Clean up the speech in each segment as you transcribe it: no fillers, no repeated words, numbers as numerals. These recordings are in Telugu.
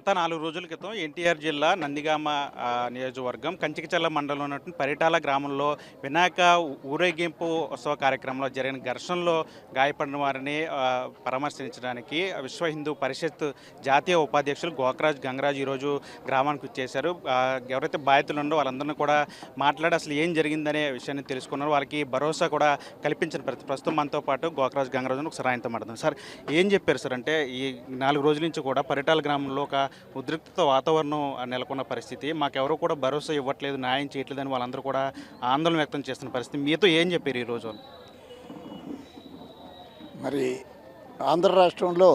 గత 4 రోజుల క్రితం ఎన్టీఆర్ జిల్లా నందిగామ నియోజకవర్గం కంచికచర్ల మండలంలో ఉన్నటువంటి పరిటాల గ్రామంలో వినాయక ఊరేగింపు ఉత్సవ కార్యక్రమంలో జరిగిన ఘర్షణలో గాయపడిన వారిని పరామర్శించడానికి విశ్వ హిందూ పరిషత్ జాతీయ ఉపాధ్యక్షులు గోకరాజ్ గంగరాజ్ ఈరోజు గ్రామానికి వచ్చేశారు. ఎవరైతే బాధితులు ఉండో వాళ్ళందరినీ కూడా మాట్లాడి అసలు ఏం జరిగిందనే విషయాన్ని తెలుసుకున్నారు. వాళ్ళకి భరోసా కూడా కల్పించిన ప్రస్తుతం మనతో పాటు గోకరాజ్ గంగరాజు ఒకసారి ఆయనతో మాట్లాడుతున్నాం. సార్, ఏం చెప్పారు సార్? అంటే ఈ 4 రోజుల నుంచి కూడా పరిటాల గ్రామంలో ఒక ఉద్రిక్త వాతావరణం నెలకొన్న పరిస్థితి, మాకెవరూ కూడా భరోసా ఇవ్వట్లేదు, న్యాయం చేయట్లేదని వాళ్ళందరూ కూడా ఆందోళన వ్యక్తం చేస్తున్న పరిస్థితి. మీతో ఏం చెప్పారు ఈరోజు? మరి ఆంధ్ర రాష్ట్రంలో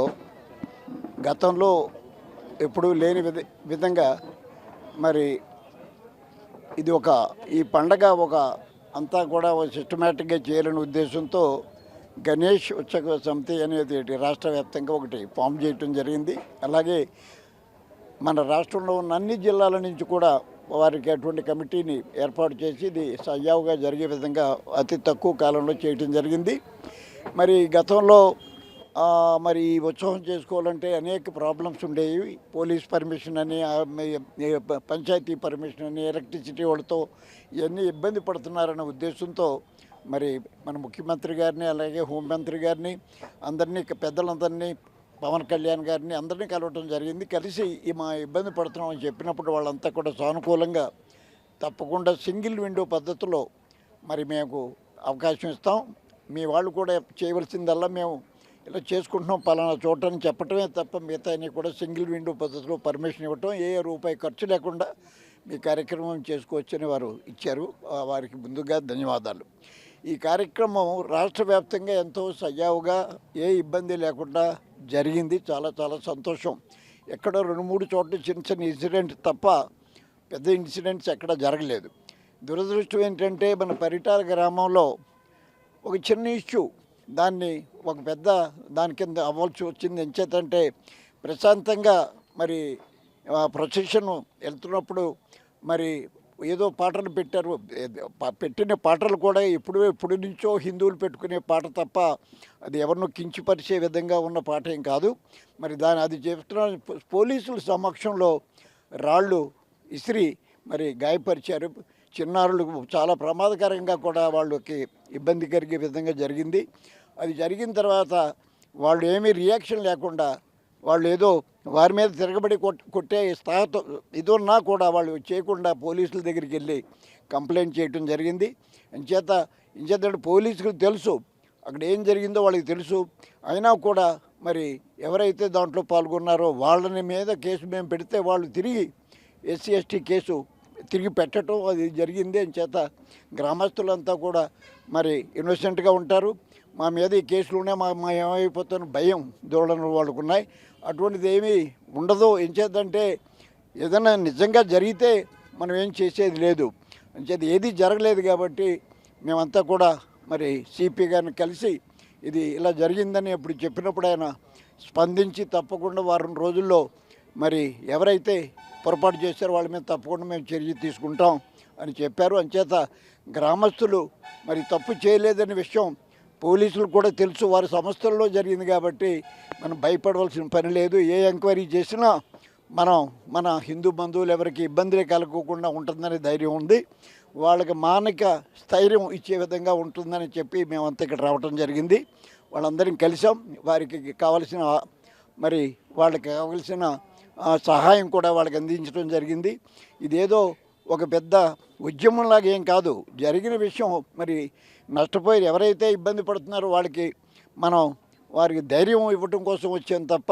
గతంలో ఎప్పుడూ లేని విధంగా మరి ఇది ఈ పండగ అంతా కూడా సిస్టమేటిక్గా చేయాలనే ఉద్దేశంతో గణేష్ ఉత్సవ సమితి అనేది రాష్ట్ర వ్యాప్తంగా ఒకటి ఫామ్ చేయటం జరిగింది. అలాగే మన రాష్ట్రంలో ఉన్న అన్ని జిల్లాల నుంచి కూడా వారికి అటువంటి కమిటీని ఏర్పాటు చేసి ఇది సజావుగా జరిగే విధంగా అతి తక్కువ కాలంలో చేయటం జరిగింది. మరి గతంలో మరి ఈ ఉత్సవం చేసుకోవాలంటే అనేక ప్రాబ్లమ్స్ ఉండేవి. పోలీస్ పర్మిషన్ అని, పంచాయతీ పర్మిషన్ అని, ఎలక్ట్రిసిటీ వాళ్ళతో ఇవన్నీ ఇబ్బంది పడుతున్నారన్న ఉద్దేశంతో మరి మన ముఖ్యమంత్రి గారిని, అలాగే హోంమంత్రి గారిని, అందరినీ పెద్దలందరినీ, పవన్ కళ్యాణ్ గారిని అందరినీ కలవటం జరిగింది. కలిసి మా ఇబ్బంది పడుతున్నామని చెప్పినప్పుడు వాళ్ళంతా కూడా సానుకూలంగా తప్పకుండా సింగిల్ విండో పద్ధతిలో మరి మేము అవకాశం ఇస్తాం, మీ వాళ్ళు కూడా చేయవలసిందల్లా మేము ఇలా చేసుకుంటున్నాం పలానా చోటని చెప్పటమే తప్ప మిగతా కూడా సింగిల్ విండో పద్ధతిలో పర్మిషన్ ఇవ్వటం, ఏ రూపాయి ఖర్చు లేకుండా మీ కార్యక్రమం చేసుకోవచ్చని వారు ఇచ్చారు. వారికి ముందుగా ధన్యవాదాలు. ఈ కార్యక్రమం రాష్ట్ర వ్యాప్తంగా ఎంతో సజావుగా ఏ ఇబ్బంది లేకుండా జరిగింది. చాలా చాలా సంతోషం. ఎక్కడో 2-3 చోట్ల చిన్న చిన్న ఇన్సిడెంట్ తప్ప పెద్ద ఇన్సిడెంట్స్ ఎక్కడ జరగలేదు. దురదృష్టం ఏంటంటే మన పరిటాల గ్రామంలో ఒక చిన్న ఇష్యూ ఒక పెద్ద దాని కింద అవ్వాల్సి వచ్చింది. ఎంచేతంటే ప్రశాంతంగా మరి ప్రొసెషన్ వెళ్తున్నప్పుడు మరి ఏదో పాటలు పెట్టారు. పెట్టిన పాటలు కూడా ఎప్పుడు నుంచో హిందువులు పెట్టుకునే పాట తప్ప అది ఎవరినో కించిపరిచే విధంగా ఉన్న పాట ఏం కాదు. మరి అది చెప్తున్న పోలీసుల సమక్షంలో రాళ్ళు ఇసిరి మరి గాయపరిచారు. చిన్నారులు చాలా ప్రమాదకరంగా కూడా వాళ్ళకి ఇబ్బంది కలిగే విధంగా జరిగింది. అది జరిగిన తర్వాత వాళ్ళు ఏమీ రియాక్షన్ లేకుండా వాళ్ళు ఏదో వారి మీద తిరగబడి కొట్టే స్థాయితో ఇదున్నా కూడా వాళ్ళు చేయకుండా పోలీసుల దగ్గరికి వెళ్ళి కంప్లైంట్ చేయటం జరిగింది. ఇంచేత పోలీసులకు తెలుసు అక్కడ ఏం జరిగిందో వాళ్ళకి తెలుసు. అయినా కూడా మరి ఎవరైతే దాంట్లో పాల్గొన్నారో వాళ్ళని మీద కేసు మేము పెడితే వాళ్ళు తిరిగి SC/ST కేసు తిరిగి పెట్టడం అది జరిగింది. అంచేత గ్రామస్తులంతా కూడా మరి ఇన్నోసెంట్గా ఉంటారు. మా మీద ఈ కేసులునే మా ఏమైపోతున్న భయం దూడన వాళ్ళకు ఉన్నాయి. అటువంటిది ఏమీ ఉండదు. ఎంచేతంటే ఏదైనా నిజంగా జరిగితే మనం ఏం చేసేది లేదు. అంచేది ఏది జరగలేదు కాబట్టి మేమంతా కూడా మరి CP గారిని కలిసి ఇది ఇలా జరిగిందని ఎప్పుడు చెప్పినప్పుడు ఆయన స్పందించి తప్పకుండా వారం రోజుల్లో మరి ఎవరైతే పొరపాటు చేశారో వాళ్ళ మీద తప్పకుండా మేము చర్య తీసుకుంటాం అని చెప్పారు. అంచేత గ్రామస్తులు మరి తప్పు చేయలేదనే విషయం పోలీసులు కూడా తెలుసు. వారి సంస్థల్లో జరిగింది కాబట్టి మనం భయపడవలసిన పని లేదు. ఏ ఎంక్వైరీ చేసినా మన హిందూ బంధువులు ఎవరికి ఇబ్బందులే కలగకుండా ఉంటుందనే ధైర్యం ఉంది. వాళ్ళకి మానసిక స్థైర్యం ఇచ్చే విధంగా ఉంటుందని చెప్పి మేమంతా ఇక్కడ రావటం జరిగింది. వాళ్ళందరినీ కలిసాం. వారికి కావలసిన వాళ్ళకి కావలసిన సహాయం కూడా వాళ్ళకి అందించడం జరిగింది. ఇదేదో ఒక పెద్ద ఉద్యమంలాగా ఏం కాదు. జరిగిన విషయం మరి నష్టపోయి ఎవరైతే ఇబ్బంది పడుతున్నారో వారికి ధైర్యం ఇవ్వటం కోసం వచ్చాను తప్ప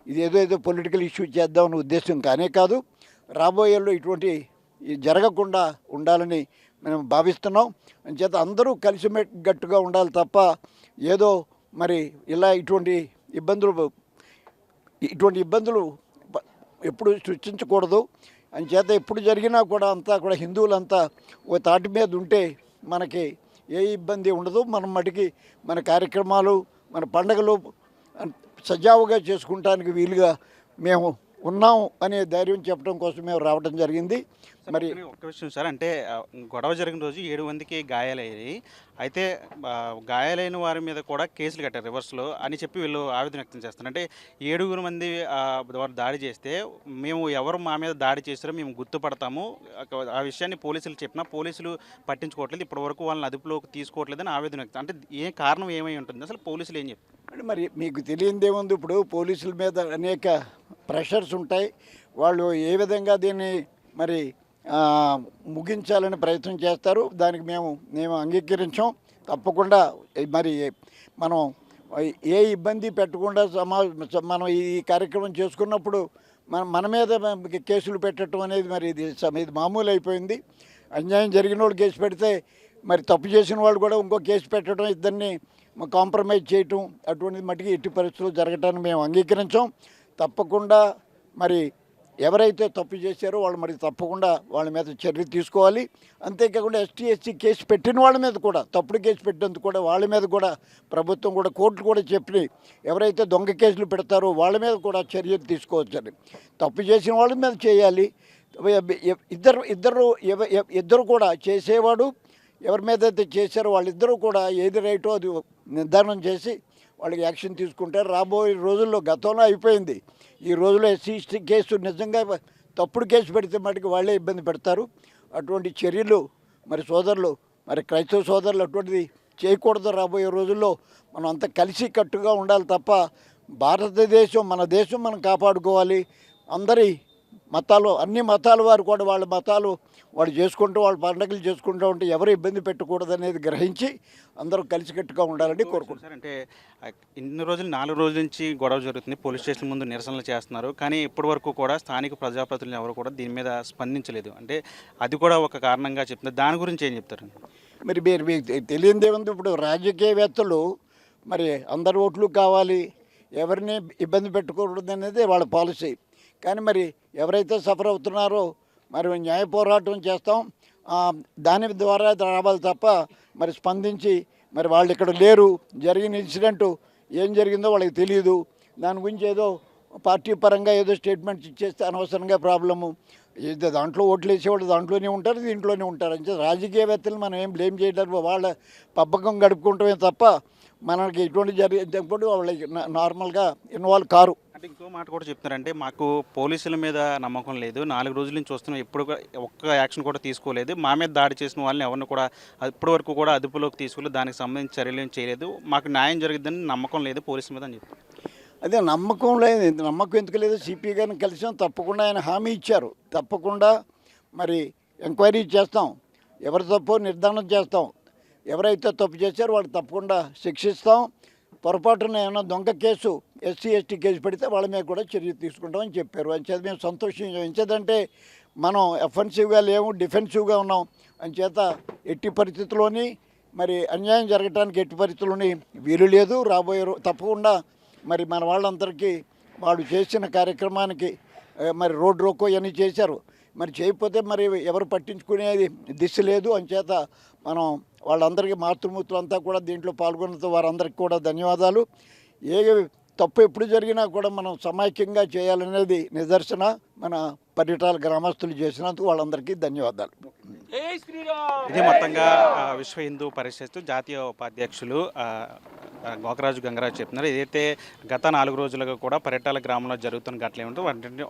ఇదేదో పొలిటికల్ ఇష్యూ చేద్దామనే ఉద్దేశం కానే కాదు. రాబోయేలో ఇటువంటి జరగకుండా ఉండాలని మేము భావిస్తున్నాం. అంచేత అందరూ కలిసిమెట్టుగా ఉండాలి తప్ప ఏదో మరి ఇలా ఇటువంటి ఇబ్బందులు ఎప్పుడు సృష్టించకూడదు. అంచేత ఎప్పుడు జరిగినా కూడా అంతా కూడా హిందువులంతా ఒక తాటి మీద ఉంటే మనకి ఏ ఇబ్బంది ఉండదు. మనం మటుకి మన కార్యక్రమాలు, మన పండుగలు సజావుగా చేసుకుంటానికి వీలుగా మేము ఉన్నాం అనే ధైర్యం చెప్పడం కోసం మేము రావడం జరిగింది. మరి ఒక్క విషయం సార్, అంటే గొడవ జరిగిన రోజు 7 మందికి గాయాలయ్యాయి. అయితే గాయాలైన వారి మీద కూడా కేసులు కట్టారు రివర్స్లో అని చెప్పి వీళ్ళు ఆవేదన వ్యక్తం చేస్తున్నారు. అంటే 7 మంది వారు దాడి చేస్తే మేము ఎవరు మా మీద దాడి చేస్తారో మేము గుర్తుపడతాము, ఆ విషయాన్ని పోలీసులు చెప్పినా పోలీసులు పట్టించుకోవట్లేదు, ఇప్పటి వరకు వాళ్ళని అదుపులోకి తీసుకోవట్లేదని ఆవేదన వ్యక్తం. అంటే ఏ కారణం ఏమై ఉంటుంది, అసలు పోలీసులు ఏం చెప్తారు? అంటే మరి మీకు తెలియనిదేముంది, ఇప్పుడు పోలీసుల మీద అనేక ప్రెషర్స్ ఉంటాయి. వాళ్ళు ఏ విధంగా దీన్ని మరి ముగించాలని ప్రయత్నం చేస్తారు. దానికి మేము అంగీకరించాం. తప్పకుండా మరి మనం ఏ ఇబ్బంది పెట్టకుండా మనం ఈ కార్యక్రమం చేసుకున్నప్పుడు మన మీద కేసులు పెట్టడం అనేది మరి ఇది మామూలు అయిపోయింది. అన్యాయం జరిగిన వాళ్ళు కేసు పెడితే మరి తప్పు చేసిన వాళ్ళు కూడా ఇంకో కేసు పెట్టడం, ఇద్దరిని కాంప్రమైజ్ చేయటం అటువంటిది మటుకు ఎట్టి పరిస్థితుల్లో జరగటాన్ని మేము అంగీకరించాం. తప్పకుండా మరి ఎవరైతే తప్పు చేశారో వాళ్ళు మరి తప్పకుండా వాళ్ళ మీద చర్య తీసుకోవాలి. అంతేకాకుండా ఎస్టీ కేసు పెట్టిన వాళ్ళ మీద కూడా, తప్పుడు కేసు పెట్టినందుకు కూడా వాళ్ళ మీద కూడా ప్రభుత్వం కూడా కోర్టులు కూడా చెప్పి ఎవరైతే దొంగ కేసులు పెడతారో వాళ్ళ మీద కూడా చర్యలు తీసుకోవచ్చని. తప్పు చేసిన వాళ్ళ మీద చేయాలి. ఇద్దరు కూడా చేసేవాడు ఎవరి మీద అయితే చేశారో వాళ్ళిద్దరూ కూడా ఏది రైటో అది నిర్ధారణ చేసి వాళ్ళకి యాక్షన్ తీసుకుంటారు. రాబోయే రోజుల్లో, గతంలో అయిపోయింది, ఈ రోజుల్లో ఎస్సీ కేసు నిజంగా తప్పుడు కేసు పెడితే మటుకు వాళ్ళే ఇబ్బంది పెడతారు. అటువంటి చర్యలు మరి సోదరులు, మరి క్రైస్తవ సోదరులు అటువంటిది చేయకూడదు. రాబోయే రోజుల్లో మనం అంతా కలిసి కట్టుగా ఉండాలి తప్ప భారతదేశం, మన దేశం మనం కాపాడుకోవాలి. అందరి మతాలు, అన్ని మతాల వారు కూడా వాళ్ళ మతాలు వాళ్ళు చేసుకుంటూ వాళ్ళ పండుగలు చేసుకుంటూ ఉంటే ఎవరు ఇబ్బంది పెట్టకూడదు అనేది గ్రహించి అందరూ కలిసికట్టుగా ఉండాలని కోరుకుంటున్నారు. అంటే ఇన్ని రోజులు 4 రోజుల నుంచి గొడవ జరుగుతుంది, పోలీస్ స్టేషన్ ముందు నిరసనలు చేస్తున్నారు, కానీ ఇప్పటి వరకు కూడా స్థానిక ప్రజాప్రతినిధులు ఎవరు కూడా దీని మీద స్పందించలేదు. అంటే అది కూడా ఒక కారణంగా చెప్తున్నారు. దాని గురించి ఏం చెప్తారు? మరి మీకు తెలియదేముంది, ఇప్పుడు రాజకీయవేత్తలు మరి అందరి ఓట్లు కావాలి, ఎవరిని ఇబ్బంది పెట్టుకోకూడదు అనేది వాళ్ళ పాలసీ. కానీ మరి ఎవరైతే సఫర్ అవుతున్నారో మరి న్యాయ పోరాటం చేస్తాం, దాని ద్వారా రావాలి తప్ప మరి స్పందించి మరి వాళ్ళు ఇక్కడ లేరు, జరిగిన ఇన్సిడెంటు ఏం జరిగిందో వాళ్ళకి తెలియదు, దాని గురించి ఏదో పార్టీ పరంగా ఏదో స్టేట్మెంట్స్ ఇచ్చేస్తే అనవసరంగా ప్రాబ్లము. ఏదో దాంట్లో ఓట్లు వేసేవాళ్ళు దాంట్లోనే ఉంటారు, దీంట్లోనే ఉంటారు. అంటే రాజకీయవేత్తలు మనం ఏం బ్లేమ్ చేయడానికి, వాళ్ళ పబ్బకం గడుపుకుంటామే తప్ప మనకి ఎటువంటి జరిగేటప్పుడు వాళ్ళకి నార్మల్గా ఇన్వాల్వ్ కారు. అంటే ఇంకో మాట కూడా చెప్తున్నారంటే, మాకు పోలీసుల మీద నమ్మకం లేదు, 4 రోజుల నుంచి వస్తున్నాం, ఎప్పుడు ఒక్క యాక్షన్ కూడా తీసుకోలేదు, మా మీద దాడి చేసిన వాళ్ళని ఎవరిని కూడా ఇప్పటి వరకు కూడా అదుపులోకి తీసుకోలేదు, దానికి సంబంధించి చర్యలు ఏం చేయలేదు, మాకు న్యాయం జరిగిద్దని నమ్మకం లేదు పోలీసుల మీద అని చెప్పి. అదే నమ్మకం లేదు, నమ్మకం ఎందుకు లేదు, సిపి గారిని కలిసాం, తప్పకుండా ఆయన హామీ ఇచ్చారు, తప్పకుండా మరి ఎంక్వైరీ చేస్తాం, ఎవరి తప్పో నిర్ధారణ చేస్తాం, ఎవరైతే తప్పు చేశారో వాళ్ళు తప్పకుండా శిక్షిస్తాం. పొరపాటున ఏమైనా దొంగ కేసు, ఎస్సీ కేసు పెడితే వాళ్ళ మీద కూడా చర్య తీసుకుంటామని చెప్పారు. అంచేత మేము సంతోషించాం. ఎంచేతంటే మనం అఫెన్సివ్గా లేము, డిఫెన్సివ్గా ఉన్నాం. అంచేత ఎట్టి పరిస్థితుల్లోని మరి అన్యాయం జరగడానికి ఎట్టి పరిస్థితుల్లోని వీలు లేదు. రాబోయే తప్పకుండా మరి మన వాళ్ళందరికీ వాళ్ళు చేసిన కార్యక్రమానికి మరి రోడ్ రోకో ఇవన్నీ చేశారు, మరి చేయకపోతే మరి ఎవరు పట్టించుకునేది దిశ లేదు. అంచేత మనం వాళ్ళందరికీ మాతృమూర్తులంతా కూడా దీంట్లో పాల్గొన్న వారందరికీ కూడా ధన్యవాదాలు. ఏ తప్పు ఎప్పుడు జరిగినా కూడా మనం సమైక్యంగా చేయాలనేది నిదర్శన మన పరిటాల గ్రామస్తులు చేసినందుకు వాళ్ళందరికీ ధన్యవాదాలు. ఇది మొత్తంగా విశ్వ హిందూ పరిషత్ జాతీయ ఉపాధ్యక్షులు గోకరాజు గంగరాజు చెప్తున్నారు. ఏదైతే గత 4 రోజులుగా కూడా పరిటాల గ్రామంలో జరుగుతున్న ఘటనలు ఏమిటో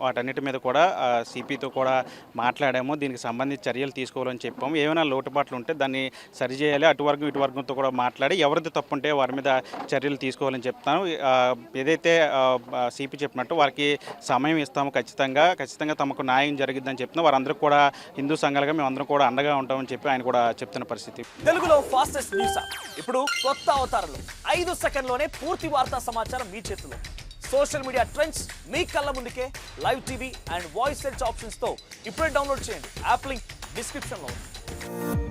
వాటన్నిటి మీద కూడా సిపితో కూడా మాట్లాడాము, దీనికి సంబంధించి చర్యలు తీసుకోవాలని చెప్పాము, ఏమైనా లోటుపాట్లు ఉంటే దాన్ని సరిచేయాలి, అటు వర్గం ఇటు వర్గంతో కూడా మాట్లాడి ఎవరిది తప్పు ఉంటే వారి మీద చర్యలు తీసుకోవాలని చెప్తాను. ఏదైతే సిపి చెప్పినట్టు వారికి సమయం ఇస్తాము, ఖచ్చితంగా తమకు న్యాయం జరిగిద్దని చెప్తున్నా. వారందరూ కూడా హిందూ సంఘాలుగా మేమందరం కూడా అండగా ఉంటామని చెప్పి ఆయన కూడా చెప్తున్న పరిస్థితి. తెలుగులో ఫాస్టెస్ట్ న్యూస్ ఇప్పుడు కొత్త అవతారంలో 5 సెకండ్లోనే పూర్తి వార్తా సమాచారం మీ చేతిలో. సోషల్ మీడియా ట్రెండ్స్ మీ కళ్ళ ముందుకే live TV and voice search options తో ఇప్పుడే డౌన్లోడ్ చేయండి. యాప్ లింక్ డిస్క్రిప్షన్ లో ఉంది.